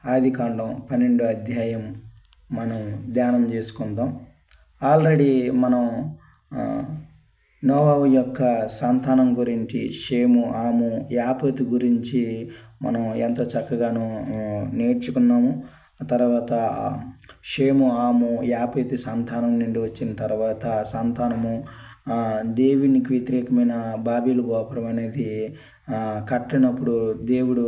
ఆదికాండం 12వ అధ్యాయం మనం ధ్యానం చేసుకుందాం. ఆల్రెడీ మనం నోవాహు యొక్క సంతానం గురించి, షేము, ఆము, యాపేతు గురించి మనం ఎంతో చక్కగానో నేర్చుకున్నాము. తర్వాత షేము, ఆము, యాపేతు సంతానం నుండి వచ్చిన తర్వాత సంతానము దేవునికి వ్యతిరేకమైన బాబేలు గోపురం అనేది కట్టినప్పుడు దేవుడు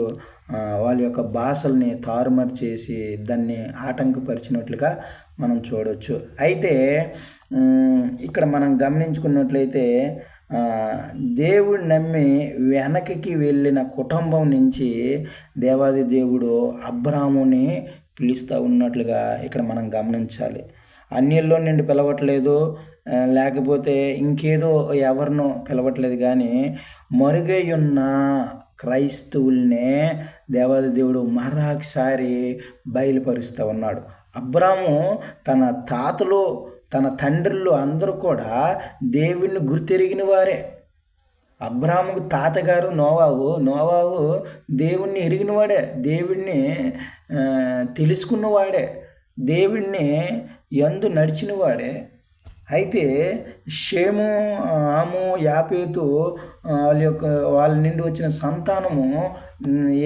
వాళ్ళ యొక్క భాషల్ని తారుమారు చేసి దాన్ని ఆటంకపరిచినట్లుగా మనం చూడవచ్చు. అయితే ఇక్కడ మనం గమనించుకున్నట్లయితే దేవుడు నమ్మి వెనక్కి వెళ్ళిన కుటుంబం నుంచి దేవాది దేవుడు అబ్రాముని పిలుస్తూ ఉన్నట్లుగా ఇక్కడ మనం గమనించాలి. అన్యుల్లో నుండి పిలవట్లేదు, లేకపోతే ఇంకేదో ఎవరినో పిలవట్లేదు, కానీ మరుగై ఉన్న క్రైస్తవుల్నే దేవాది దేవుడు మరొకసారి బయలుపరుస్తూ ఉన్నాడు. అబ్రాము తన తాతలు, తన తండ్రులు అందరూ కూడా దేవుణ్ణి గుర్తెరిగిన వారే. అబ్రాముకు తాతగారు నోవాహు దేవుణ్ణి ఎరిగినవాడే, దేవుణ్ణి తెలుసుకున్నవాడే, దేవుణ్ణి యందు నడిచినవాడే. అయితే షేము, ఆము, యాపేతు వాళ్ళ నుండి వచ్చిన సంతానము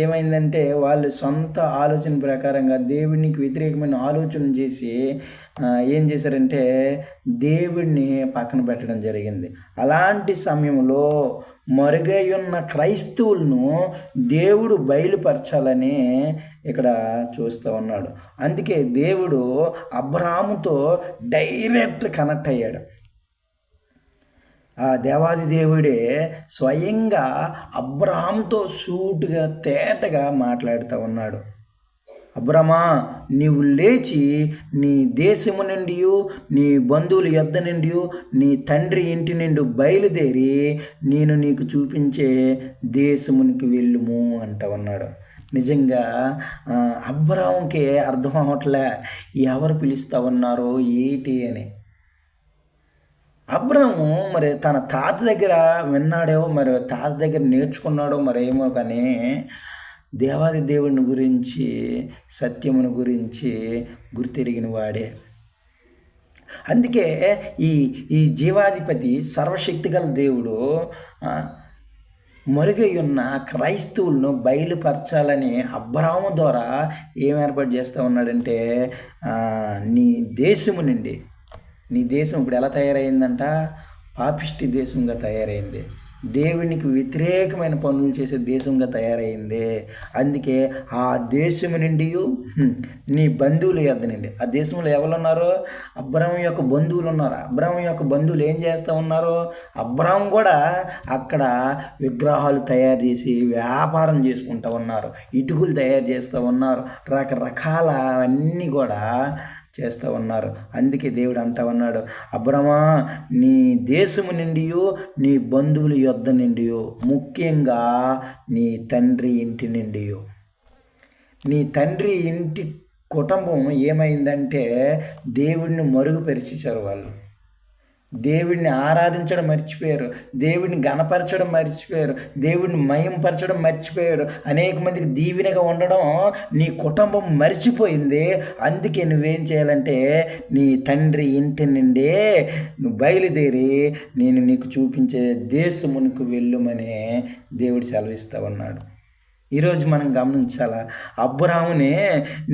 ఏమైందంటే వాళ్ళు సొంత ఆలోచన ప్రకారంగా దేవునికి వ్యతిరేకమైన ఆలోచన చేసి ఏం చేశారంటే దేవుడిని పక్కన పెట్టడం జరిగింది. అలాంటి సమయంలో మరుగై ఉన్న క్రైస్తవులను దేవుడు బయలుపరచాలని ఇక్కడ చూస్తూ ఉన్నాడు. అందుకే దేవుడు అబ్రాముతో డైరెక్ట్ కనెక్ట్ అయ్యాడు. ఆ దేవాది దేవుడే స్వయంగా అబ్రాహాముతో సూటుగా తేటగా మాట్లాడుతూ ఉన్నాడు. అబ్రామా, నీవు లేచి నీ దేశము నుండి, నీ బంధువుల యొద్ద నుండి, నీ తండ్రి ఇంటి నుండి బయలుదేరి నేను నీకు చూపించే దేశమునికి వెళ్ళుము అంట ఉన్నాడు. నిజంగా అబ్రాహాముకి అర్థం అవట్లే ఎవరు పిలుస్తూ ఉన్నారో ఏంటి అని. అబ్రాము మరి తన తాత దగ్గర విన్నాడో, మరి తాత దగ్గర నేర్చుకున్నాడో మరేమో, కానీ దేవాది దేవుని గురించి, సత్యమును గురించి గుర్తెరిగిన వాడే. అందుకే ఈ జీవాధిపతి సర్వశక్తిగల దేవుడు మరుగై ఉన్న క్రైస్తవులను బయలుపరచాలని అబ్రాము ద్వారా ఏం ఏర్పాటు చేస్తూ ఉన్నాడంటే నీ దేశము నుండి, నీ దేశం ఇప్పుడు ఎలా తయారైందంట? పాపిష్టి దేశంగా తయారైంది, దేవునికి వ్యతిరేకమైన పనులు చేసే దేశంగా తయారైంది. అందుకే ఆ దేశము నుండి నీ బంధువుల యొద్ద నుండి, ఆ దేశంలో ఎవరు ఉన్నారు? అబ్రాము యొక్క బంధువులు ఉన్నారు. అబ్రాము యొక్క బంధువులు ఏం చేస్తూ ఉన్నారు? అబ్రాము కూడా అక్కడ విగ్రహాలు తయారు చేసి వ్యాపారం చేసుకుంటూ ఉన్నారు, ఇటుకలు తయారు చేస్తూ ఉన్నారు, రకరకాల అన్నీ కూడా చేస్తూ ఉన్నారు. అందుకే దేవుడు అంటా ఉన్నాడు, అబ్రామా, నీ దేశము నుండి, నీ బంధువుల యొద్ద నుండి, ముఖ్యంగా నీ తండ్రి ఇంటి నుండి. నీ తండ్రి ఇంటి కుటుంబం ఏమైందంటే దేవుడిని మరుగుపరిచేశారు. వాళ్ళు దేవుడిని ఆరాధించడం మర్చిపోయారు, దేవుడిని గణపరచడం మర్చిపోయారు, దేవుడిని మహింపరచడం మర్చిపోయారు. అనేక మందికి దీవెనగా ఉండడం నీ కుటుంబం మర్చిపోయింది. అందుకే నువ్వేం చేయాలంటే నీ తండ్రి ఇంటి నుండే నువ్వు బయలుదేరి నేను నీకు చూపించే దేశమునకు వెళ్ళుమని దేవుడు సెలవిస్తూ ఉన్నాడు. ఈరోజు మనం గమనించాలా, అబ్రామునే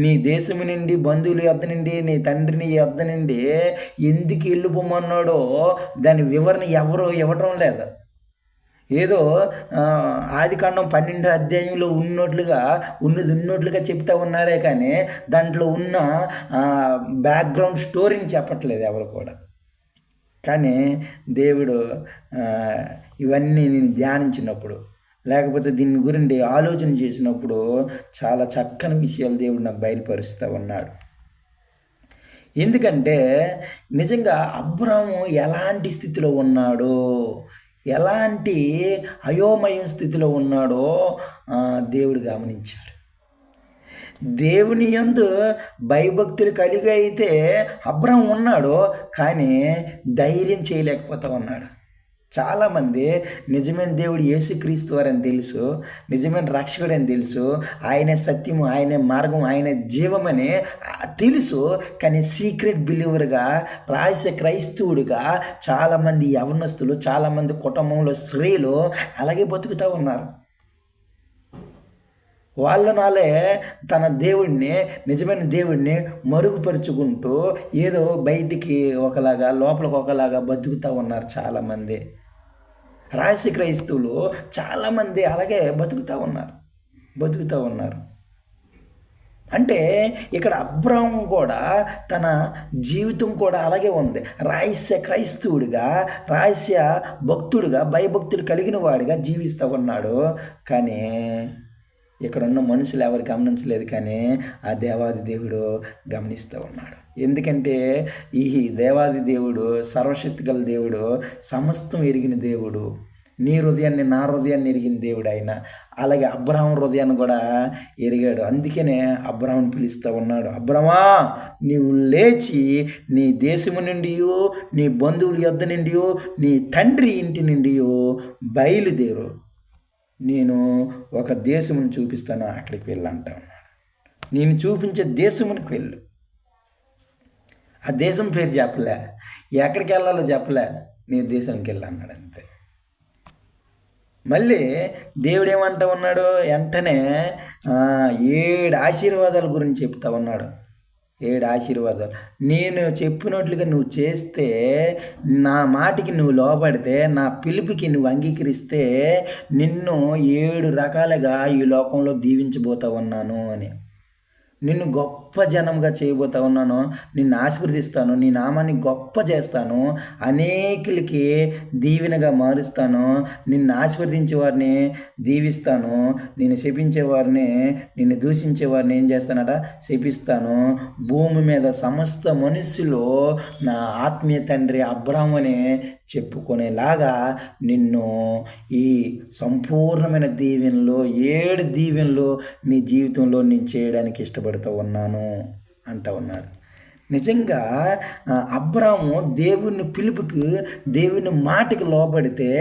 నీ దేశము నుండి, బంధువుల యొద్ద నుండి, నీ తండ్రిని యొద్ద నుండి ఎందుకు వెళ్ళిపోమన్నాడో దాని వివరణ ఎవరు ఇవ్వడం లేదు. ఏదో ఆదికాండం 12వ అధ్యాయంలో ఉన్నట్లుగా చెప్తా ఉన్నారే, కానీ దాంట్లో ఉన్న బ్యాక్గ్రౌండ్ స్టోరీని చెప్పట్లేదు ఎవరు కూడా. కానీ దేవుడు ఇవన్నీ నేను ధ్యానించినప్పుడు, లేకపోతే దీని గురించి ఆలోచన చేసినప్పుడు చాలా చక్కని విషయాలు దేవుడు నాకు బయలుపరుస్తూ ఉన్నాడు. ఎందుకంటే నిజంగా అబ్రాము ఎలాంటి స్థితిలో ఉన్నాడో, ఎలాంటి అయోమయం స్థితిలో ఉన్నాడో దేవుడు గమనించాడు. దేవుని యందు భయభక్తులు కలిగి అయితే అబ్రాము ఉన్నాడు, కానీ ధైర్యం చేయలేకపోతూ ఉన్నాడు. చాలామంది నిజమైన దేవుడు యేసుక్రీస్తు వారని తెలుసు, నిజమైన రక్షకుడు అని తెలుసు, ఆయనే సత్యము, ఆయనే మార్గం, ఆయనే జీవమని తెలుసు. కానీ సీక్రెట్ బిలీవర్గా, రహస్య క్రైస్తవుడిగా చాలామంది యవనస్తులు, చాలామంది కుటుంబంలో స్త్రీలు అలాగే బతుకుతూ ఉన్నారు. వాళ్ళనాలే తన దేవుడిని, నిజమైన దేవుడిని మరుగుపరుచుకుంటూ ఏదో బయటికి ఒకలాగా లోపలికి ఒకలాగా బతుకుతూ ఉన్నారు చాలామంది. రహస్య క్రైస్తవులు చాలామంది అలాగే బతుకుతూ ఉన్నారు. అంటే ఇక్కడ అబ్రాహాము కూడా తన జీవితం కూడా అలాగే ఉంది. రహస్య క్రైస్తవుడిగా, రహస్య భక్తుడిగా, భయభక్తులు కలిగిన వాడిగా జీవిస్తూ ఉన్నాడు. కానీ ఇక్కడ ఉన్న మనుషులు ఎవరు గమనించలేదు, కానీ ఆ దేవాది దేవుడు గమనిస్తూ ఉన్నాడు. ఎందుకంటే ఈ దేవాది దేవుడు సర్వశక్తి గల దేవుడు, సమస్తం ఎరిగిన దేవుడు, నీ హృదయాన్ని నా హృదయాన్ని ఎరిగిన దేవుడు ఆయన. అలాగే అబ్రాహాము హృదయాన్ని కూడా ఎరిగాడు. అందుకనే అబ్రాహాముని పిలుస్తూ ఉన్నాడు, అబ్రామా నీవు లేచి నీ దేశము నుండి, నీ బంధువుల యొద్ద నుండి, నీ తండ్రి ఇంటి నుండి బయలుదేరు, నేను ఒక దేశమును చూపిస్తాను, అక్కడికి వెళ్ళంటా ఉన్నాడు. నేను చూపించే దేశమునికి వెళ్ళు. ఆ దేశం పేరు చెప్పలే, ఎక్కడికి వెళ్ళాలో చెప్పలే, నీ దేశానికి వెళ్ళన్నాడు అంతే. మళ్ళీ దేవుడు ఏమంటా ఉన్నాడు, వెంటనే 7 ఆశీర్వాదాల గురించి చెప్తా ఉన్నాడు. 7 ఆశీర్వాదాలు. నేను చెప్పినట్లుగా నువ్వు చేస్తే, నా మాటికి నువ్వు లోబడితే, నా పిలుపుకి నువ్వు అంగీకరిస్తే నిన్ను 7 రకాలుగా ఈ లోకంలో దీవించబోతా ఉన్నాను అని. నిన్ను గొప్ప జనంగా చేయబోతా ఉన్నాను, నిన్ను ఆశీర్వదిస్తాను, నీ నామాన్ని గొప్ప చేస్తాను, అనేకులకి దీవెనగా మారుస్తాను, నిన్ను ఆశీర్వదించే వారిని దీవిస్తాను, నిన్ను శపించేవారిని, నిన్ను దూషించేవారిని ఏం చేస్తానట, శపిస్తాను. భూమి మీద సమస్త మనుషులు నా ఆత్మీయ తండ్రి అబ్రాహాము అని చెప్పుకునేలాగా నిన్ను ఈ సంపూర్ణమైన దీవెనలు, 7 దీవెనలు నీ జీవితంలో నేను చేయడానికి ఇష్టపడుతూ ఉన్నాను అంటూ ఉన్నాడు. నిజంగా అబ్రాహాము దేవుని పిలుపుకి, దేవుని మాటకి లోబడితే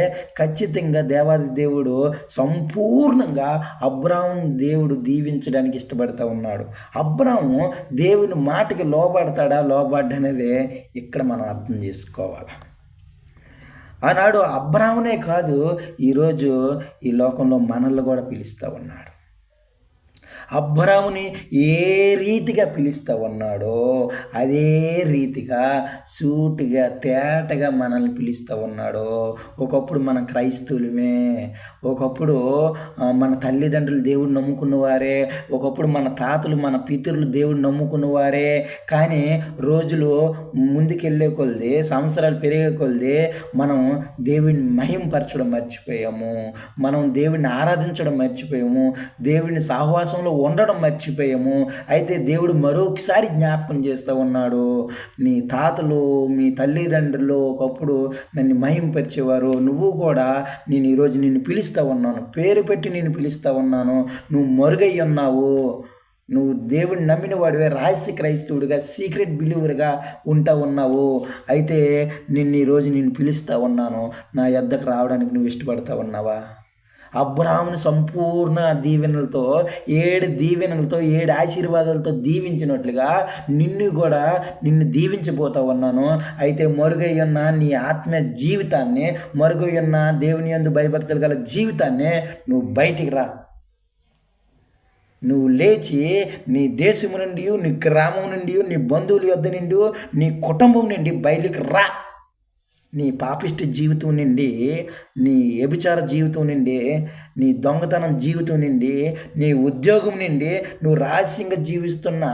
ఖచ్చితంగా దేవాది దేవుడు సంపూర్ణంగా అబ్రాహాము దేవుడు దీవించడానికి ఇష్టపడుతూ ఉన్నాడు. అబ్రాహాము దేవుని మాటకి లోబడ్డనేది ఇక్కడ మనం అర్థం చేసుకోవాలి. ఆనాడు అబ్రాహామునే కాదు, ఈరోజు ఈ లోకంలో మనల్ని కూడా పిలుస్తూ ఉన్నాడు. అబ్రాహాముని ఏ రీతిగా పిలుస్తూ ఉన్నాడో అదే రీతిగా సూటిగా తేటగా మనల్ని పిలుస్తూ ఉన్నాడో. ఒకప్పుడు మనం క్రైస్తవులమే, ఒకప్పుడు మన తల్లిదండ్రులు దేవుడు నమ్ముకున్నవారే, ఒకప్పుడు మన తాతలు, మన పితరులు దేవుడు నమ్ముకున్నవారే. కానీ రోజులు ముందుకెళ్ళే కొలది, సంవత్సరాలు పెరిగే కొలది మనం దేవుడిని మహింపరచడం మర్చిపోయాము, మనం దేవుడిని ఆరాధించడం మర్చిపోయాము, దేవుడిని సహవాసంలో ఉండడం మర్చిపోయాము. అయితే దేవుడు మరొకసారి జ్ఞాపకం చేస్తూ ఉన్నాడు, నీ తాతలు, మీ తల్లిదండ్రులు ఒకప్పుడు నన్ను మహింపరిచేవారు, నువ్వు కూడా నేను ఈరోజు నిన్ను పిలుస్తూ ఉన్నాను, పేరు పెట్టి నేను పిలుస్తూ ఉన్నాను, నువ్వు మరుగై ఉన్నావు, నువ్వు దేవుడిని నమ్మిన వాడివే, రహస్య క్రైస్తవుడిగా, సీక్రెట్ బిలీవర్గా ఉంటా ఉన్నావు. అయితే నిన్ను ఈరోజు నేను పిలుస్తూ ఉన్నాను, నా యొద్దకు రావడానికి నువ్వు ఇష్టపడతా ఉన్నావా? అబ్రాహాముని సంపూర్ణ దీవెనలతో, 7 దీవెనలతో, 7 ఆశీర్వాదాలతో దీవించినట్లుగా నిన్ను దీవించబోతా ఉన్నాను. అయితే మరుగై ఉన్న నీ ఆత్మ జీవితాన్ని, మరుగై ఉన్న దేవుని యందు భయభక్తులు గల జీవితాన్ని నువ్వు బయటికి రా. నువ్వు లేచి నీ దేశము నుండి, నీ గ్రామం నుండి, నీ బంధువుల యొద్ద నుండి, నీ కుటుంబం నుండి బయటికి రా. నీ పాపిష్టి జీవితం నుండి, నీ వ్యభిచార జీవితం నుండి, నీ దొంగతనం జీవితం నుండి, నీ ఉద్యోగం నుండి, నువ్వు రహస్యంగా జీవిస్తున్న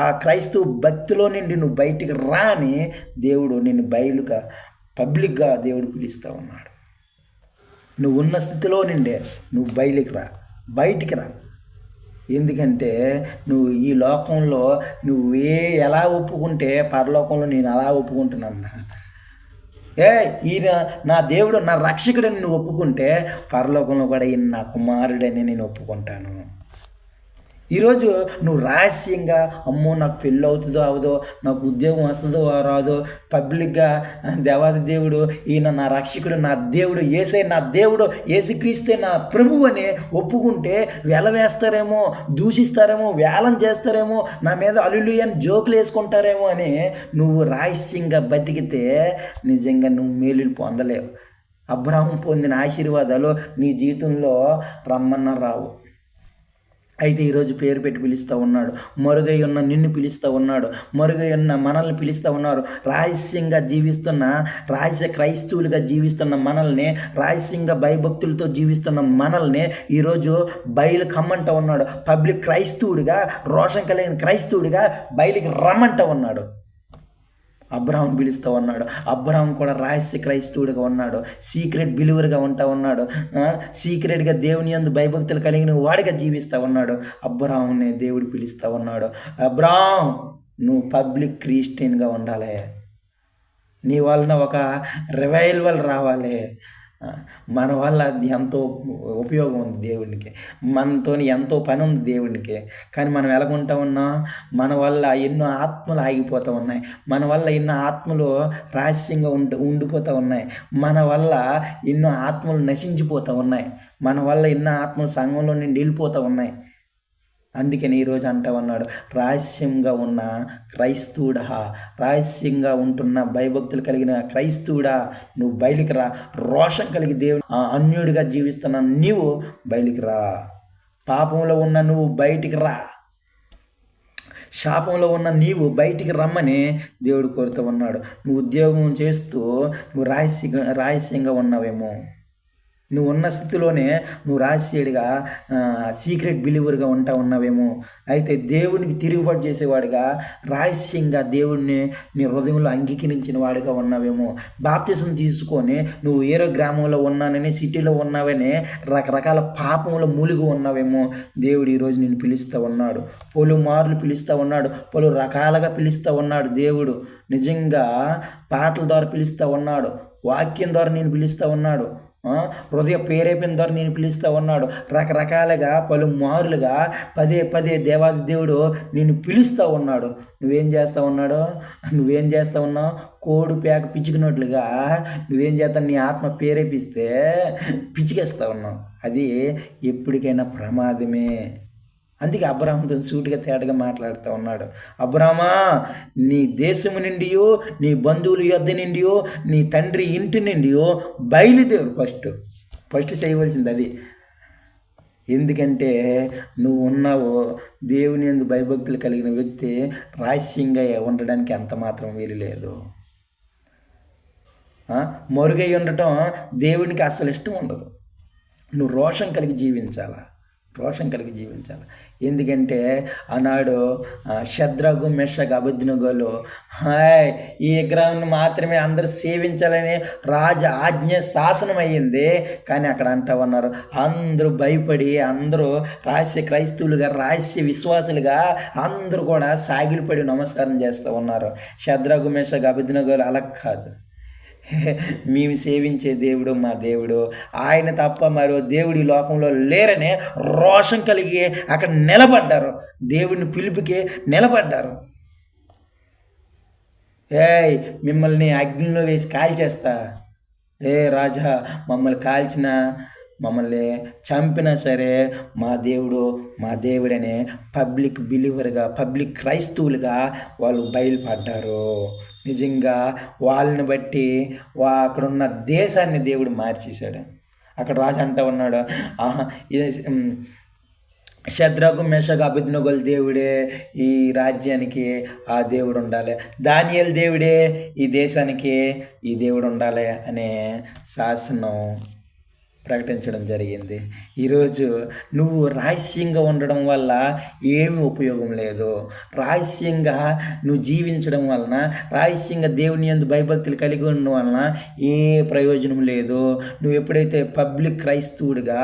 ఆ క్రైస్తవ భక్తిలో నుండి నువ్వు బయటికి రా అని దేవుడు నిన్ను బయలుగా, పబ్లిక్గా దేవుడు పిలుస్తూ ఉన్నాడు. నువ్వు ఉన్న స్థితిలో నుండే నువ్వు బయటికి రా. ఎందుకంటే నువ్వు ఈ లోకంలో నువ్వు ఎలా ఒప్పుకుంటే పరలోకంలో నేను అలా ఒప్పుకుంటున్నాను. ఈయన నా దేవుడు, నా రక్షకుడని నువ్వు ఒప్పుకుంటే పరలోకంలో కూడా ఈయన నా కుమారుడని నేను ఒప్పుకుంటాను. ఈరోజు నువ్వు రహస్యంగా అమ్మో నాకు పెళ్ళి అవుతుందో అవదో, నాకు ఉద్యోగం వస్తుందో రాదో, పబ్లిక్గా దేవాది దేవుడు ఈయన నా రక్షకుడు, నా దేవుడు ఏసై, నా దేవుడు యేసుక్రీస్తే నా ప్రభువు అని ఒప్పుకుంటే వెలవేస్తారేమో, దూషిస్తారేమో, వేలం చేస్తారేమో, నా మీద అల్లులు అని జోకులు వేసుకుంటారేమో అని నువ్వు రహస్యంగా బతికితే నిజంగా నువ్వు మేలులు పొందలేవు. అబ్రాహాము పొందిన ఆశీర్వాదాలు నీ జీవితంలో రమ్మన్న రావు. అయితే ఈరోజు పేరు పెట్టి పిలుస్తూ ఉన్నాడు, మరుగై ఉన్న నిన్ను పిలుస్తూ ఉన్నాడు, మరుగై ఉన్న మనల్ని పిలుస్తూ ఉన్నారు. రహస్యంగా జీవిస్తున్న, రహస్య క్రైస్తవులుగా జీవిస్తున్న మనల్ని, రహస్యంగా భయభక్తులతో జీవిస్తున్న మనల్ని ఈరోజు బయలు కమ్మంటూ ఉన్నాడు. పబ్లిక్ క్రైస్తవుడిగా, రోషం కలిగిన క్రైస్తవుడిగా బయలుకి రమ్మంటూ ఉన్నాడు. అబ్రాహాం పిలుస్తూ ఉన్నాడు. అబ్రాహాం కూడా రహస్య క్రైస్తవుడిగా ఉన్నాడు, సీక్రెట్ బిలీవర్గా ఉంటా ఉన్నాడు, సీక్రెట్గా దేవుని యందు భయభక్తులు కలిగిన వాడిగా జీవిస్తూ ఉన్నాడు. అబ్రాహాంని దేవుడు పిలుస్తూ ఉన్నాడు, అబ్రాహాం నువ్వు పబ్లిక్ క్రిస్టియన్గా ఉండాలి, నీ వలన ఒక రివైవల్ రావాలి. మన వల్ల ఎంతో ఉపయోగం ఉంది దేవునికి, మనతో ఎంతో పని ఉంది దేవునికి. కానీ మనం ఎలాగుంటా ఉన్నాం, మన వల్ల ఎన్నో ఆత్మలు ఆగిపోతూ ఉన్నాయి, మన వల్ల ఎన్నో ఆత్మలు రహస్యంగా ఉండిపోతూ ఉన్నాయి, మన వల్ల ఎన్నో ఆత్మలు నశించిపోతూ ఉన్నాయి, మన వల్ల ఎన్నో ఆత్మలు సంఘంలో నుండి వెళ్ళిపోతూ ఉన్నాయి. అందుకని ఈరోజు అంటా ఉన్నాడు, రహస్యంగా ఉన్న క్రైస్తవుడా, రహస్యంగా ఉంటున్న భయభక్తులు కలిగిన క్రైస్తవుడా, నువ్వు బయటికి రా. రోషం కలిగి దేవుడు అన్యుడిగా జీవిస్తున్న నీవు బయటికి రా. పాపంలో ఉన్న నువ్వు బయటికి రా. శాపంలో ఉన్న నీవు బయటికి రమ్మని దేవుడు కోరుతూ ఉన్నాడు. నువ్వు ఉద్యోగం చేస్తూ నువ్వు రహస్యంగా ఉన్నావేమో, నువ్వు ఉన్న స్థితిలోనే నువ్వు రహస్యుడిగా సీక్రెట్ బిలీవర్గా ఉన్నావేమో. అయితే దేవునికి తిరుగుబాటు చేసేవాడిగా, రహస్యంగా దేవుడిని నీ హృదయంలో అంగీకరించిన వాడిగా ఉన్నావేమో. బాప్తిసం తీసుకొని నువ్వు ఏరో గ్రామంలో ఉన్నానని, సిటీలో ఉన్నావని రకరకాల పాపంలో మూలిగి ఉన్నావేమో. దేవుడు ఈరోజు నేను పిలుస్తూ ఉన్నాడు, పలుమార్లు పిలుస్తూ ఉన్నాడు, పలు రకాలుగా పిలుస్తూ ఉన్నాడు. దేవుడు నిజంగా పాటల ద్వారా పిలుస్తూ ఉన్నాడు, వాక్యం ద్వారా నేను పిలుస్తూ ఉన్నాడు, హృదయ ప్రేరేపణ ద్వారా నేను పిలుస్తూ ఉన్నాడు. రకరకాలుగా పలుమారులుగా పదే పదే దేవాది దేవుడు నేను పిలుస్తూ ఉన్నాడు. నువ్వేం చేస్తూ ఉన్నావు? కోడి పేక పిచ్చుకున్నట్లుగా నువ్వేం చేస్తావు? నీ ఆత్మ ప్రేరేపిస్తే పిచ్చికేస్తూ ఉన్నావు. అది ఎప్పటికైనా ప్రమాదమే. అందుకే అబ్రాహాముతో సూటిగా తేటగా మాట్లాడుతూ ఉన్నాడు, అబ్రామా నీ దేశము నుండి, నీ బంధువుల యొద్ద నుండి, నీ తండ్రి ఇంటి నుండి బయలుదేరు. ఫస్ట్ చేయవలసింది అది. ఎందుకంటే నువ్వు ఉన్నావు దేవుని యందు భయభక్తులు కలిగిన వ్యక్తి రహస్యంగా ఉండడానికి ఎంత మాత్రం వీలు లేదు. మరుగై ఉండటం దేవునికి అసలు ఇష్టం ఉండదు. నువ్వు రోషం కలిగి జీవించాలి. ఎందుకంటే ఆనాడు షద్రకు, మెషకు, అబేద్నెగోలు ఈ విగ్రహాన్ని మాత్రమే అందరూ సేవించాలని రాజ ఆజ్ఞ శాసనం అయ్యింది. కానీ అక్కడ అంటా ఉన్నారు, అందరూ భయపడి, అందరూ రహస్య క్రైస్తవులుగా, రహస్య విశ్వాసులుగా అందరూ కూడా సాగిలిపడి నమస్కారం చేస్తూ ఉన్నారు. షద్రకు, మెషకు, అబేద్నెగోలు అలా కాదు. మేము సేవించే దేవుడు మా దేవుడు, ఆయన తప్ప మరో దేవుడి లోకంలో లేరనే రోషం కలిగి అక్కడ నిలబడ్డారు. దేవుడిని పిలుపుకి నిలబడ్డారు. మిమ్మల్ని అగ్నిలో వేసి కాల్చేస్తా, రాజా మమ్మల్ని కాల్చినా, మమ్మల్ని చంపినా సరే మా దేవుడనే పబ్లిక్ బిలీవర్గా, పబ్లిక్ క్రైస్తవులుగా వాళ్ళు బయలుపడ్డారు. నిజంగా వాళ్ళని బట్టి అక్కడున్న దేశాన్ని దేవుడు మార్చేశాడు. అక్కడ రాజు అంటూ ఉన్నాడు, షద్రకు, మెషకు, అబేద్నెగోలు దేవుడే ఈ రాజ్యానికి ఆ దేవుడు ఉండాలి, దానియేలు దేవుడే ఈ దేశానికి ఈ దేవుడు ఉండాలి అనే శాసనం ప్రకటించడం జరిగింది. ఈరోజు నువ్వు రహస్యంగా ఉండడం వల్ల ఏమీ ఉపయోగం లేదు. రహస్యంగా నువ్వు జీవించడం వలన, రహస్యంగా దేవుని యందు భయభక్తులు కలిగి ఉండడం వలన ఏ ప్రయోజనం లేదు. నువ్వు ఎప్పుడైతే పబ్లిక్ క్రైస్తవుడిగా,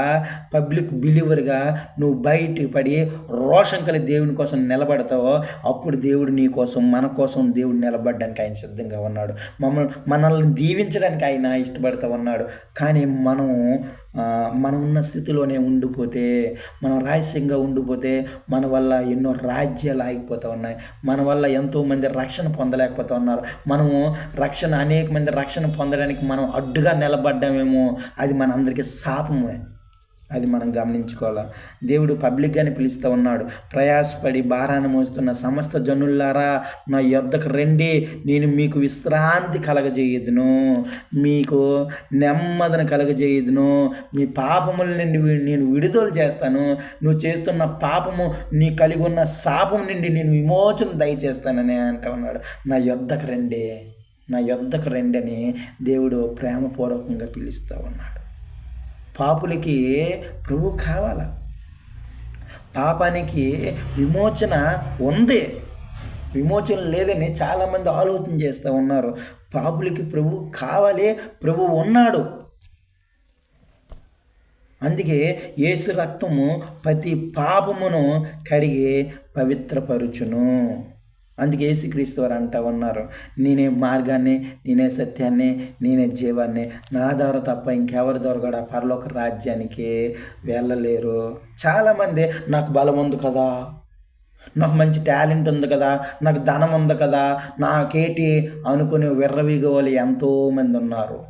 పబ్లిక్ బిలీవర్గా నువ్వు బయటికి పడి రోషం కలిగి దేవుని కోసం నిలబడతావో అప్పుడు దేవుడు నీ కోసం, మన కోసం దేవుడు నిలబడడానికి ఆయన సిద్ధంగా ఉన్నాడు. మనల్ని దీవించడానికి ఆయన ఇష్టపడుతూ ఉన్నాడు. కానీ మనం మనం ఉన్న స్థితిలోనే ఉండిపోతే, మనం రహస్యంగా ఉండిపోతే మన వల్ల ఎన్నో రాజ్యాలు ఆగిపోతూ ఉన్నాయి. మన వల్ల ఎంతోమంది రక్షణ పొందలేకపోతూ ఉన్నారు. మనము అనేక మంది రక్షణ పొందడానికి మనం అడ్డుగా నిలబడ్డామేమో, అది మన అందరికీ శాపమే. అది మనం గమనించుకోవాలి. దేవుడు పబ్లిక్గానే పిలుస్తూ ఉన్నాడు. ప్రయాసపడి భారాన్ని మోస్తున్న సమస్త జనులారా నా యొద్దకు రండి, నేను మీకు విశ్రాంతి కలగజేయుదును, మీకు నెమ్మదిని కలగజేయుదును, మీ పాపముల నుండి నేను విడుదల చేస్తాను, నువ్వు చేస్తున్న పాపము నీ కలిగి ఉన్న శాపం నుండి నేను విమోచన దయచేస్తానని అంటూ ఉన్నాడు. నా యొద్దకు రండి, నా యొద్దకు రండి అని దేవుడు ప్రేమపూర్వకంగా పిలుస్తూ ఉన్నాడు. పాపులకి ప్రభు కావాల, పాపానికి విమోచన ఉంది, విమోచన లేదని చాలామంది ఆలోచన చేస్తూ ఉన్నారు. పాపులకి ప్రభు కావాలి, ప్రభు ఉన్నాడు. అందుకే యేసు రక్తము ప్రతి పాపమును కడిగి పవిత్రపరుచును. అందుకే యేసుక్రీస్తు వారు అంటూ ఉన్నారు, నేనే మార్గాన్ని, నేనే సత్యాన్ని, నేనే జీవాన్ని, నా ద్వారా తప్ప ఇంకెవరి ద్వారా కూడా పరలోక రాజ్యానికి వెళ్ళలేరు. చాలామంది నాకు బలం ఉంది కదా, నాకు మంచి టాలెంట్ ఉంది కదా, నాకు ధనం ఉంది కదా, నాకేటి అనుకుని విర్రవీగే వాళ్ళు ఎంతోమంది ఉన్నారు.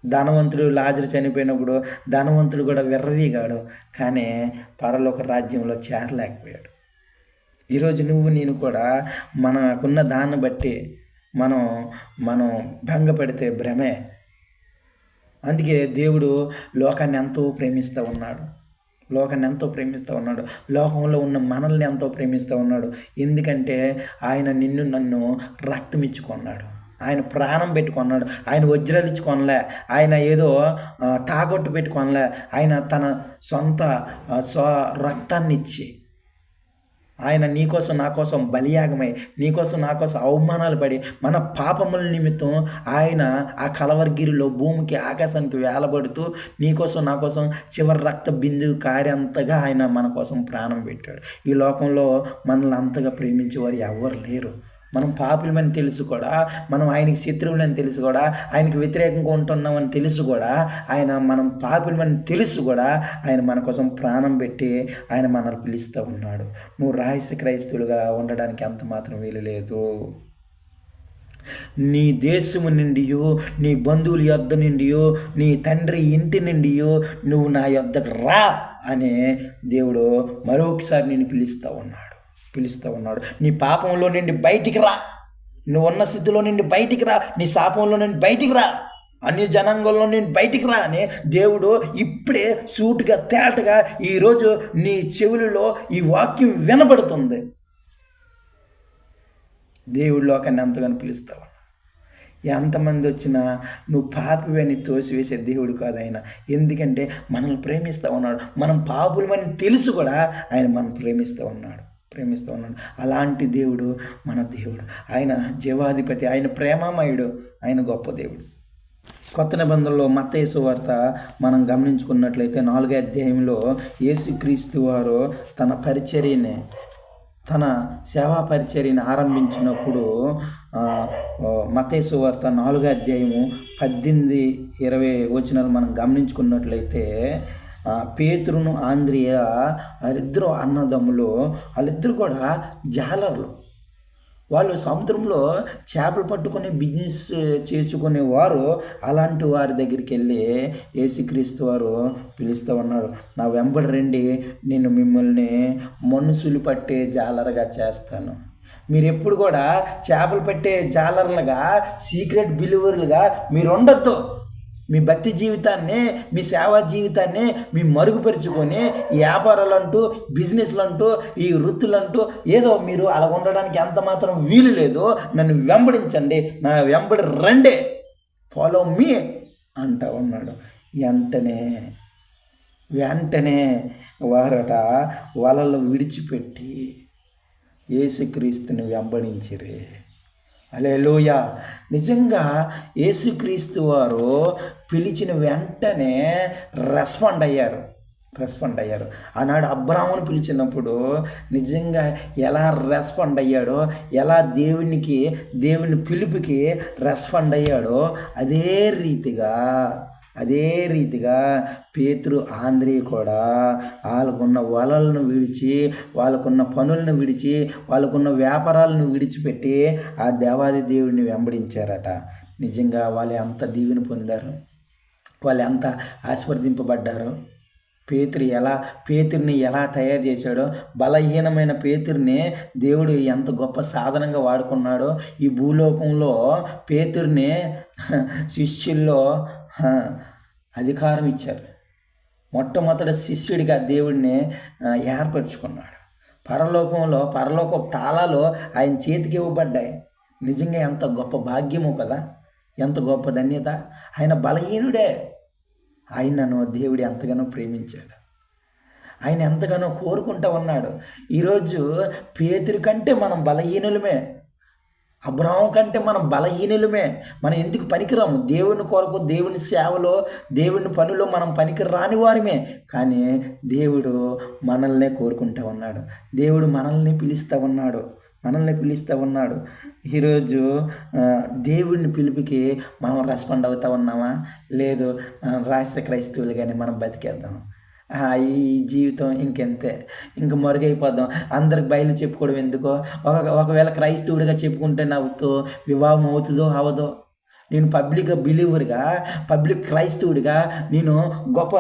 ధనవంతుడు లాజరు చనిపోయినప్పుడు ధనవంతుడు కూడా విర్రవీగాడు, కానీ పరలోక రాజ్యంలో చేరలేకపోయాడు. ఈరోజు నువ్వు నేను కూడా మనకున్న దాన్ని బట్టి మనం భంగపడితే భ్రమే. అందుకే దేవుడు లోకాన్ని ఎంతో ప్రేమిస్తూ ఉన్నాడు, లోకంలో ఉన్న మనల్ని ఎంతో ప్రేమిస్తూ ఉన్నాడు. ఎందుకంటే ఆయన నిన్ను నన్ను రక్తం ఇచ్చుకున్నాడు, ఆయన ప్రాణం పెట్టుకున్నాడు, ఆయన వజ్రాలు ఇచ్చుకొనలే, ఆయన ఏదో తాకట్టు పెట్టుకొనలే, ఆయన తన సొంత రక్తాన్ని ఇచ్చి ఆయన నీకోసం నా కోసం బలియాగమై, నీకోసం నా కోసం అవమానాలు పడి, మన పాపముల నిమిత్తం ఆయన ఆ కలవర్గిరిలో భూమికి ఆకాశానికి వేలబడుతూ నీకోసం నా కోసం చివరి రక్త బిందువు కారేంతగా ఆయన మన కోసం ప్రాణం పెట్టాడు. ఈ లోకంలో మనల్ని అంతగా ప్రేమించేవారు ఎవరు లేరు. మనం పాపులమని తెలుసు కూడా, మనం ఆయనకి శత్రువులని తెలుసు కూడా, ఆయనకి వ్యతిరేకంగా ఉంటున్నామని తెలుసు కూడా, మనం పాపులమని తెలుసు కూడా, ఆయన మన కోసం ప్రాణం పెట్టి ఆయన మనల్ని పిలుస్తూ ఉన్నాడు. నువ్వు రహస్య క్రైస్తవులుగా ఉండడానికి అంత మాత్రం వీలు లేదు. నీ దేశము నుండియో, నీ బంధువుల యొద్ద నుండియో, నీ తండ్రి ఇంటి నుండియో నువ్వు నా యొద్దకు రా అని దేవుడు మరొకసారి నేను పిలుస్తూ ఉన్నాడు. నీ పాపంలో నుండి బయటికి రా, నువ్వు ఉన్న స్థితిలో నుండి బయటికి రా, నీ శాపంలో నుండి బయటికి రా, అన్ని జనాంగంలో నుండి బయటికి రా అని దేవుడు ఇప్పుడే సూటుగా తేటగా ఈరోజు నీ చెవులలో ఈ వాక్యం వినబడుతుంది. దేవుడు లోకాన్ని ఎంతగానో పిలుస్తావు. ఎంతమంది వచ్చినా నువ్వు పాపివని తోసివేసే దేవుడు కాదు ఆయన. ఎందుకంటే మనల్ని ప్రేమిస్తూ ఉన్నాడు. మనం పాపులమని తెలుసు కూడా ఆయన మనం ప్రేమిస్తూ ఉన్నాడు. అలాంటి దేవుడు మన దేవుడు. ఆయన జీవాధిపతి, ఆయన ప్రేమమయుడు, ఆయన గొప్ప దేవుడు. కొత్త నిబంధనలో మత్తయి సువార్త మనం గమనించుకున్నట్లయితే 4వ అధ్యాయంలో యేసుక్రీస్తు వారు తన సేవా పరిచర్యని ఆరంభించినప్పుడు మత్తయి సువార్త 4వ అధ్యాయము 18-20 వచనాలు మనం గమనించుకున్నట్లయితే పేతురును ఆంద్రియ వాళ్ళిద్దరు అన్నదమ్ములు, వాళ్ళిద్దరు కూడా జాలర్లు. వాళ్ళు సముద్రంలో చేపలు పట్టుకుని బిజినెస్ చేసుకునేవారు. అలాంటి వారి దగ్గరికి వెళ్ళి యేసుక్రీస్తు వారు పిలుస్తూ ఉన్నాడు, నా వెంబడి రండి, నేను మిమ్మల్ని మనుషులు పట్టే జాలరుగా చేస్తాను. మీరు ఎప్పుడు కూడా చేపలు పట్టే జాలర్లుగా, సీక్రెట్ బిలీవర్లుగా మీరు ఉండొద్దు. మీ భక్తి జీవితాన్ని, మీ సేవా జీవితాన్ని మీ మరుగుపరుచుకొని వ్యాపారాలు అంటూ, బిజినెస్లు అంటూ, ఈ వృత్తులంటూ ఏదో మీరు అలా ఉండడానికి ఎంత మాత్రం వీలు లేదు. నన్ను వెంబడించండి, నా వెంబడి రండి, ఫాలో మీ అంటూ ఉన్నాడు. వెంటనే వారట వలలు విడిచిపెట్టి యేసుక్రీస్తుని వెంబడించిరే. హల్లెలూయా. నిజంగా యేసుక్రీస్తు వారు పిలిచిన వెంటనే రెస్పాండ్ అయ్యారు. ఆనాడు అబ్రాహామును పిలిచినప్పుడు నిజంగా ఎలా రెస్పాండ్ అయ్యాడో, ఎలా దేవుని పిలుపుకి రెస్పాండ్ అయ్యాడో, అదే రీతిగా అదే రీతిగా పేతురు ఆంద్రేయ కూడా వాళ్ళకున్న వలలను విడిచి, వాళ్ళకున్న పనులను విడిచి, వాళ్ళకున్న వ్యాపారాలను విడిచిపెట్టి ఆ దేవాది దేవుడిని వెంబడించారట. నిజంగా వాళ్ళు ఎంత దీవెన పొందారు, వాళ్ళు ఎంత ఆశీర్వదింపబడ్డారో. పేతురుని ఎలా తయారు చేశాడో, బలహీనమైన పేతురుని దేవుడు ఎంత గొప్ప సాధనంగా వాడుకున్నాడో. ఈ భూలోకంలో పేతురుని శిష్యుల్లో అధికారం ఇచ్చారు. మొట్టమొదటి శిష్యుడిగా దేవుడిని ఏర్పరచుకున్నాడు. పరలోక తాళాలు ఆయన చేతికి ఇవ్వబడ్డాయి. నిజంగా ఎంత గొప్ప భాగ్యము కదా, ఎంత గొప్ప ధన్యత. ఆయన బలహీనుడే, ఆయనను దేవుడు ఎంతగానో ప్రేమించాడు, ఆయన ఎంతగానో కోరుకుంటూ ఉన్నాడు. ఈరోజు పేతురు కంటే మనం బలహీనులమే, అబ్రహాము కంటే మనం బలహీనులమే. మనం ఎందుకు పనికిరాము? దేవుని కొరకు, దేవుని సేవలో, దేవుని పనిలో మనం పనికి రాని వారమే. కానీ దేవుడు మనల్నే కోరుకుంటూ ఉన్నాడు, దేవుడు మనల్ని పిలుస్తూ ఉన్నాడు. ఈరోజు దేవుడిని పిలుపుకి మనం రెస్పాండ్ అవుతూ ఉన్నామా? లేదు, రాష్ట్ర క్రైస్తవులుగానే మనం బతికేద్దాం, ఈ జీవితం ఇంకెంతే, ఇంక మరుగైపోదాం, అందరికి బయలు చెప్పుకోవడం ఎందుకో. ఒకవేళ క్రైస్తవుడిగా చెప్పుకుంటే నాకు వివాహం అవుతుందో అవదో, నేను పబ్లిక్ బిలీవర్గా, పబ్లిక్ క్రైస్తవుడిగా, నేను గొప్ప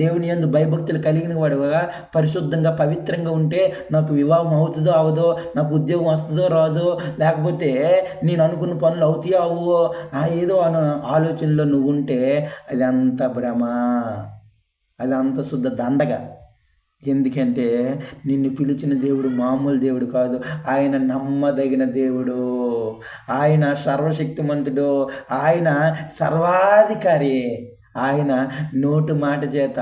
దేవుని యందు భయభక్తులు కలిగిన వాడుగా, పరిశుద్ధంగా పవిత్రంగా ఉంటే నాకు వివాహం అవుతుందో అవదో, నాకు ఉద్యోగం వస్తుందో రాదో, లేకపోతే నేను అనుకున్న పనులు అవుతాయో అవో, ఏదో ఆలోచనలో నువ్వు ఉంటే అది అంత భ్రమ, అది అంత శుద్ధ దండగా. ఎందుకంటే నిన్ను పిలిచిన దేవుడు మామూలు దేవుడు కాదు, ఆయన నమ్మదగిన దేవుడు, ఆయన సర్వశక్తిమంతుడు, ఆయన సర్వాధికారి. ఆయన నోటు మాట చేత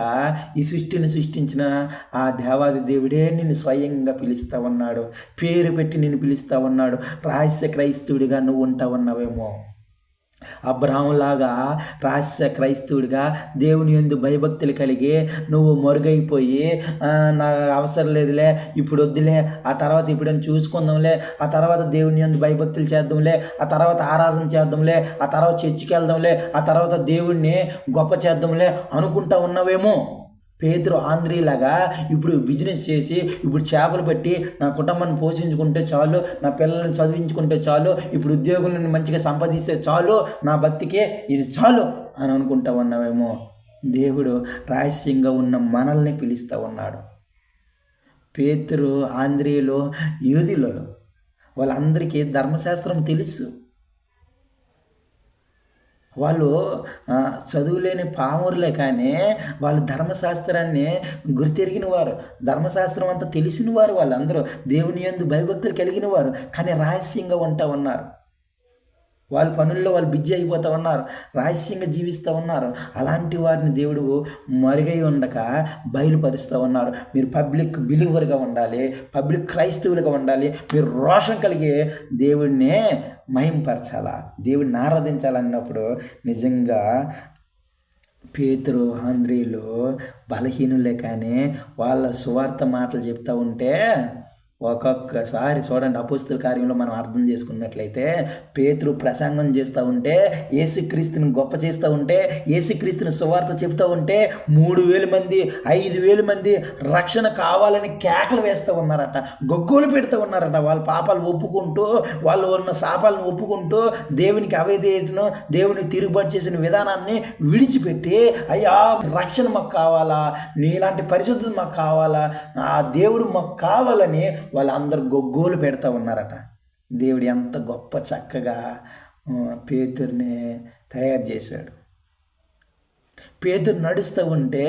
ఈ సృష్టిని సృష్టించిన ఆ దేవాది దేవుడే నిన్ను స్వయంగా పిలుస్తూ ఉన్నాడు, పేరు పెట్టి నిన్ను పిలుస్తూ ఉన్నాడు. రహస్య క్రైస్తవుడిగా నువ్వు ఉంటా ఉన్నావేమో, అబ్రహాములాగా రహస్య క్రైస్తవుడిగా దేవుని యందు భయభక్తులు కలిగి నువ్వు మరుగైపోయి, నాకు అవసరం లేదులే, ఇప్పుడు వద్దులే, ఆ తర్వాత ఇప్పుడైనా చూసుకుందాంలే, ఆ తర్వాత దేవుని యందు భయభక్తులు చేద్దాంలే, ఆ తర్వాత ఆరాధన చేద్దాంలే, ఆ తర్వాత చర్చికి వెళ్దాంలే, ఆ తర్వాత దేవుణ్ణి గొప్ప చేద్దాంలే అనుకుంటా ఉన్నావేమో. పేతురు ఆంధ్రీలాగా ఇప్పుడు బిజినెస్ చేసి, ఇప్పుడు చేపలు పెట్టి నా కుటుంబాన్ని పోషించుకుంటే చాలు, నా పిల్లల్ని చదివించుకుంటే చాలు, ఇప్పుడు ఉద్యోగులను మంచిగా సంపాదిస్తే చాలు, నా భక్తికే ఇది చాలు అని అనుకుంటా ఉన్నావేమో. దేవుడు రహస్యంగా ఉన్న మనల్ని పిలుస్తూ ఉన్నాడు. పేతురు ఆంధ్రీయులు, యూదులలో వాళ్ళందరికీ ధర్మశాస్త్రం తెలుసు. వాళ్ళు చదువులేని పామురులే, కానీ వాళ్ళు ధర్మశాస్త్రాన్ని గుర్తెరిగిన వారు, ధర్మశాస్త్రం అంతా తెలిసిన వారు. వాళ్ళందరూ దేవుని యందు భయభక్తులు కలిగిన వారు, కానీ రహస్యంగా ఉంటా ఉన్నారు. వాళ్ళ పనుల్లో వాళ్ళు బిజీ అయిపోతూ ఉన్నారు, రహస్యంగా జీవిస్తూ ఉన్నారు. అలాంటి వారిని దేవుడు మరుగై ఉండక బయలుపరుస్తూ ఉన్నారు. మీరు పబ్లిక్ బిలీవర్గా ఉండాలి, పబ్లిక్ క్రైస్తవులుగా ఉండాలి, మీరు రోషం కలిగి దేవుడిని మహింపరచాలా, దేవుడిని ఆరాధించాలన్నప్పుడు నిజంగా పేతురు ఆంధ్రీయులు బలహీనులే, కానీ వాళ్ళ సువార్త మాటలు చెప్తూ ఉంటే ఒక్కొక్కసారి చూడండి, అపోస్తల కార్యంలో మనం అర్థం చేసుకున్నట్లయితే పేతురు ప్రసంగం చేస్తూ ఉంటే, యేసుక్రీస్తుని గొప్ప చేస్తూ ఉంటే, యేసుక్రీస్తుని సువార్త చెప్తూ ఉంటే 3000 మంది 5000 మంది రక్షణ కావాలని కేకలు వేస్తూ ఉన్నారట, గొగ్గోలు పెడుతూ ఉన్నారట. వాళ్ళ పాపాలు ఒప్పుకుంటూ, వాళ్ళు ఉన్న శాపాలను ఒప్పుకుంటూ, దేవునికి అవిధేయతను, దేవునికి తిరుగుబాటు చేసిన విధానాన్ని విడిచిపెట్టి, అయ్యా రక్షణ మాకు కావాలా, నీలాంటి పరిశుద్ధత మాకు కావాలా, ఆ దేవుడు మాకు కావాలని వాళ్ళందరూ గొగ్గోలు పెడతా ఉన్నారట. దేవుడు ఎంత గొప్ప చక్కగా పేతుర్ని తయారు చేశాడు. పేతురు నడుస్తూ ఉంటే,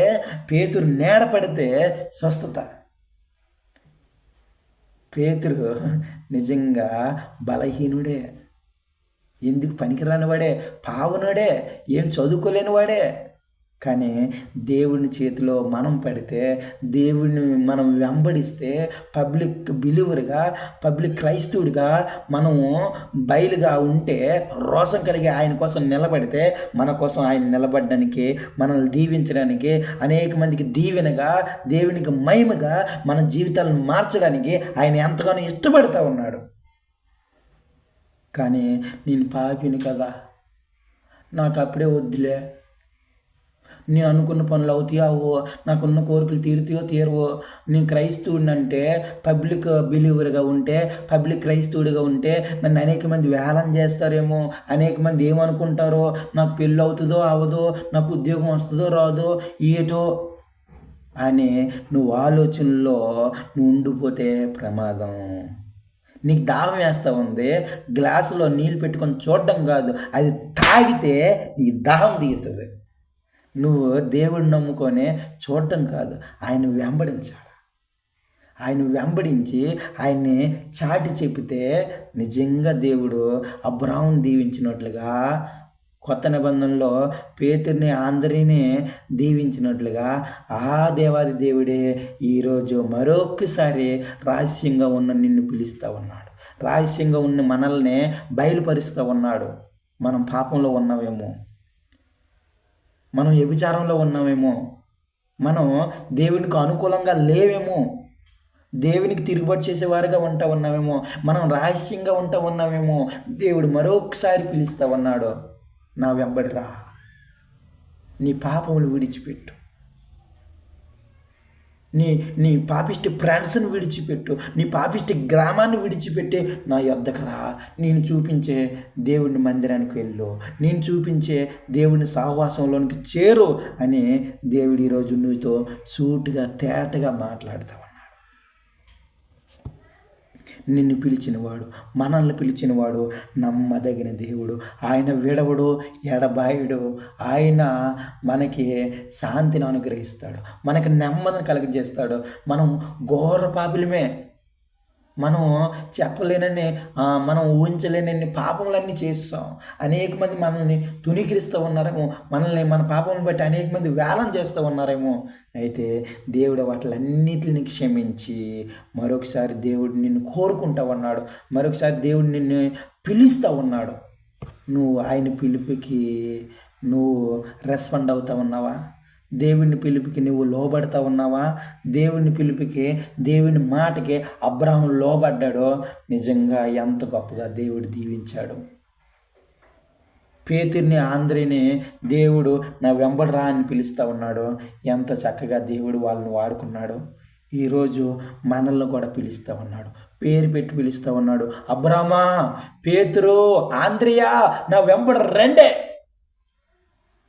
పేతురు నీడ పడితే స్వస్థత. పేతురు నిజంగా బలహీనుడే, ఎందుకు పనికిరాని వాడే, పావనుడే, ఏం చదువుకోలేని వాడే. కానీ దేవుని చేతిలో మనం పడితే, దేవుడిని మనం వెంబడిస్తే, పబ్లిక్ బిలీవర్గా, పబ్లిక్ క్రైస్తవుడిగా మనము బయలుగా ఉంటే, రోషం కలిగి ఆయన కోసం నిలబడితే, మన కోసం ఆయన నిలబడడానికి, మనల్ని దీవించడానికి, అనేక మందికి దీవెనగా, దేవునికి మహిమగా మన జీవితాలను మార్చడానికి ఆయన ఎంతగానో ఇష్టపడుతూ ఉన్నాడు. కానీ నేను పాపిని కదా, నాకు అప్పుడే వద్దులే, నేను అనుకున్న పనులు అవుతాయో అవో, నాకున్న కోరికలు తీరుతాయో తీరవో, నేను క్రైస్తవుడిని అంటే పబ్లిక్ బిలీవర్గా ఉంటే, పబ్లిక్ క్రైస్తవుడిగా ఉంటే నన్ను అనేక మంది వేలం చేస్తారేమో, అనేక మంది ఏమనుకుంటారో, నాకు పెళ్ళి అవుతుందో అవదో, నాకు ఉద్యోగం వస్తుందో రాదో ఏటో అని నువ్వు ఆలోచనలో నువ్వు ఉండిపోతే ప్రమాదం. నీకు దాహం వేస్తూ ఉంది, గ్లాసులో నీళ్ళు పెట్టుకొని చూడడం కాదు, అది తాగితే నీ దాహం తీరుతుంది. నువ్వు దేవుడిని నమ్ముకొని చూడడం కాదు, ఆయన వెంబడించాలి. ఆయన వెంబడించి ఆయన్ని చాటి చెప్పితే నిజంగా దేవుడు అబ్రాహామును దీవించినట్లుగా, కొత్త నిబంధనలో పేతుర్ని అందరినీ దీవించినట్లుగా ఆ దేవాది దేవుడే ఈరోజు మరొకసారి రహస్యంగా ఉన్న నిన్ను పిలుస్తూ ఉన్నాడు. రహస్యంగా ఉన్న మనల్ని బయలుపరుస్తూ ఉన్నాడు. మనం పాపంలో ఉన్నామేమో, మనం వ్యభిచారంలో ఉన్నామేమో, మనం దేవునికి అనుకూలంగా లేవేమో, దేవునికి తిరుగుబాటు చేసేవారుగా ఉంటా ఉన్నామేమో, మనం రహస్యంగా ఉంటా ఉన్నామేమో. దేవుడు మరొకసారి పిలుస్తూ ఉన్నాడు, నా వెంబడి రా, నీ పాపములు విడిచిపెట్టు, నీ పాపిష్టి ఫ్రెండ్స్ని విడిచిపెట్టు, నీ పాపిష్టి గ్రామాన్ని విడిచిపెట్టి నా యొద్దకు రా, నేను చూపించే దేవుని మందిరానికి వెళ్ళు, నేను చూపించే దేవుని సహవాసంలోనికి చేరు అని దేవుడు ఈరోజు నీతో సూటిగా తేటగా మాట్లాడుతూ ఉన్నాడు. నిన్ను పిలిచినవాడు, మనల్ని పిలిచినవాడు నమ్మదగిన దేవుడు. ఆయన విడవడు, ఎడబాయుడు. ఆయన మనకి శాంతిని అనుగ్రహిస్తాడు, మనకి నెమ్మదిని కలుగజేస్తాడు. మనం ఘోర పాపులమే, మనం చెప్పలేనని, మనం ఊహించలేనన్ని పాపములన్నీ చేస్తాం. అనేక మంది మనల్ని తుణీకరిస్తూ ఉన్నారేమో, మన పాపములను బట్టి అనేక మంది వేలం చేస్తూ ఉన్నారేమో. అయితే దేవుడు వాటిలన్నిటిని క్షమించి మరొకసారి దేవుడు నిన్ను కోరుకుంటూ ఉన్నాడు, మరొకసారి దేవుడు నిన్ను పిలుస్తూ ఉన్నాడు. నువ్వు ఆయన పిలుపుకి నువ్వు రెస్పాండ్ అవుతూ ఉన్నావా? దేవుని పిలుపుకి నువ్వు లోబడతా ఉన్నావా? దేవుని పిలుపుకి, దేవుని మాటకి అబ్రాహాము లోబడ్డాడో నిజంగా ఎంత గొప్పగా దేవుడు దీవించాడు. పేతుర్ని ఆంధ్రిని దేవుడు నా వెంబడి రా అని పిలుస్తూ ఉన్నాడు. ఎంత చక్కగా దేవుడు వాళ్ళని వాడుకున్నాడు. ఈరోజు మనల్ని కూడా పిలుస్తూ ఉన్నాడు, పేరు పెట్టి పిలుస్తూ ఉన్నాడు. అబ్రామా, పేతురు, ఆంద్రియా, నా వెంబడి రండే.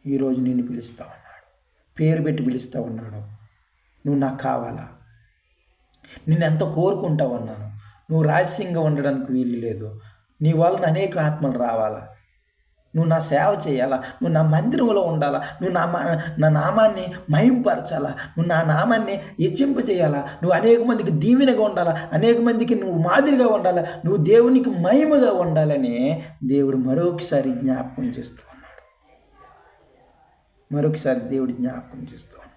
ఈరోజు నిన్ను పిలుస్తూ ఉన్నాడు, పేరు పెట్టి పిలుస్తూ ఉన్నాడు. నువ్వు నాకు కావాలా? నిన్ను ఎంత కోరుకుంటా ఉన్నాను. నువ్వు రహస్యంగా ఉండడానికి వీలు లేదు. నీ వలన అనేక ఆత్మలు రావాలా, నువ్వు నా సేవ చేయాలా, నువ్వు నా మందిరంలో ఉండాలా, నువ్వు నా నామాన్ని మహింపరచాలా, నువ్వు నా నామాన్ని హెచ్చింప చేయాలా, నువ్వు అనేక మందికి దీవెనగా ఉండాలా, అనేక మందికి నువ్వు మాదిరిగా ఉండాలా, నువ్వు దేవునికి మహిమగా ఉండాలని దేవుడు మరొకసారి జ్ఞాపకం చేస్తూ ఉన్నాడు. మరొకసారి దేవుడు జ్ఞాపకం చేస్తూ ఉన్నాడు.